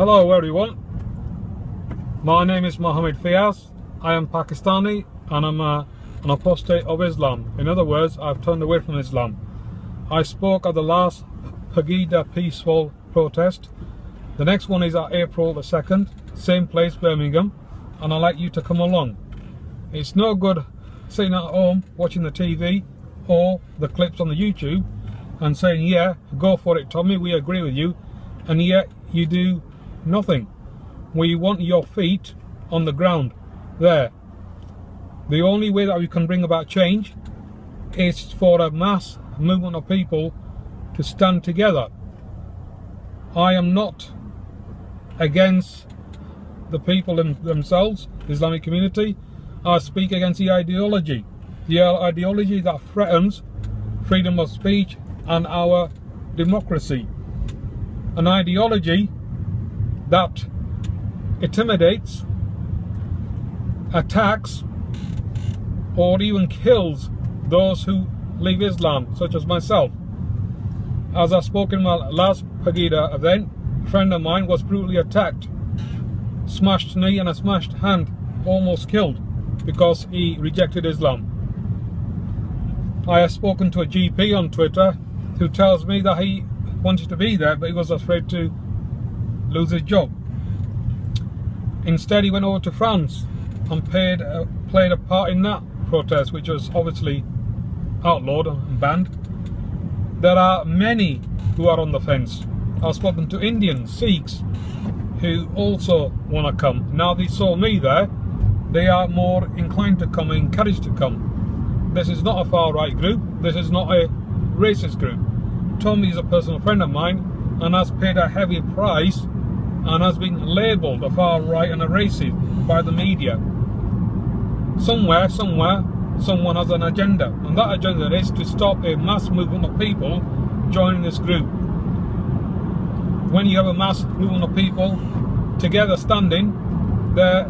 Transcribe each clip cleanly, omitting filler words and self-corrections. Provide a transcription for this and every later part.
Hello everyone, my name is Mohammed Fyaz. I am Pakistani and I'm an apostate of Islam. In other words, I've turned away from Islam. I spoke at the last Pegida peaceful protest. The next one is at April the 2nd, same place, Birmingham, and I'd like you to come along. It's no good sitting at home watching the TV or the clips on the YouTube and saying, yeah, go for it Tommy, we agree with you, and yet you do nothing. We want your feet on the ground there. The only way that we can bring about change is for a mass movement of people to stand together. I am not against the people themselves, the Islamic community. I speak against the ideology that threatens freedom of speech and our democracy. An ideology that intimidates, attacks, or even kills those who leave Islam, such as myself. As I spoke in my last Pegida event, a friend of mine was brutally attacked, smashed knee and a smashed hand, almost killed because he rejected Islam. I have spoken to a GP on Twitter who tells me that he wanted to be there, but he was afraid to lose his job. Instead, he went over to France and played a part in that protest, which was obviously outlawed and banned. There are many who are on the fence. I've spoken to Indians, Sikhs, who also want to come. Now they saw me there, they are more inclined to come, encouraged to come. This is not a far-right group, this is not a racist group. Tommy is a personal friend of mine and has paid a heavy price and has been labelled a far-right and a racist by the media. Somewhere, someone has an agenda, and that agenda is to stop a mass movement of people joining this group. When you have a mass movement of people together standing, the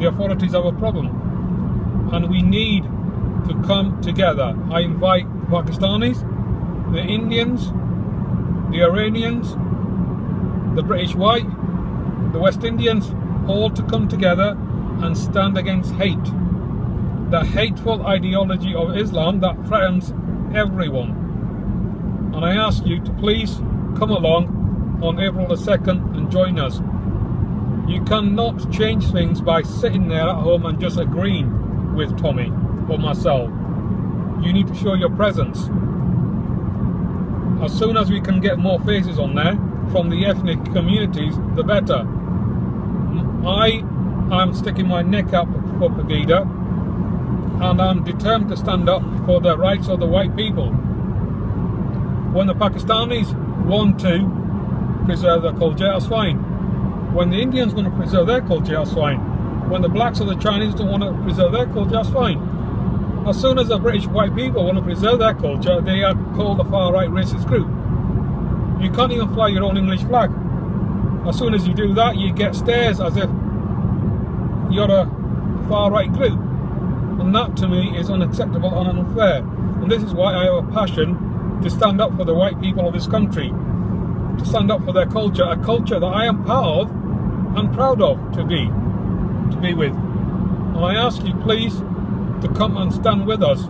authorities have a problem, and we need to come together. I invite Pakistanis, the Indians, the Iranians, the British White, the West Indians, all to come together and stand against hate. The hateful ideology of Islam that threatens everyone. And I ask you to please come along on April the 2nd and join us. You cannot change things by sitting there at home and just agreeing with Tommy or myself. You need to show your presence. As soon as we can get more faces on there from the ethnic communities, the better. I am sticking my neck up for Pegida, and I'm determined to stand up for the rights of the white people. When the Pakistanis want to preserve their culture, that's fine. When the Indians want to preserve their culture, that's fine. When the blacks or the Chinese don't want to preserve their culture, that's fine. As soon as the British white people want to preserve their culture, they are called a far-right racist group. You can't even fly your own English flag. As soon as you do that, you get stares as if you're a far-right group. And that to me is unacceptable and unfair. And this is why I have a passion to stand up for the white people of this country, to stand up for their culture, a culture that I am part of and proud of to be with. And I ask you please to come and stand with us.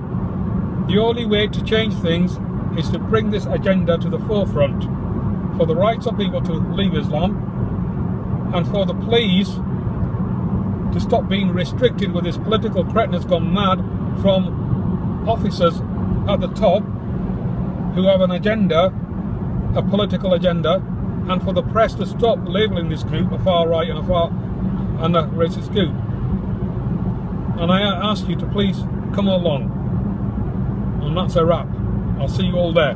The only way to change things is to bring this agenda to the forefront, for the rights of people to leave Islam, and for the police to stop being restricted with this political correctness gone mad from officers at the top who have an agenda, a political agenda, and for the press to stop labelling this group a far-right and a racist group. And I ask you to please come along. And that's a wrap. I'll see you all there.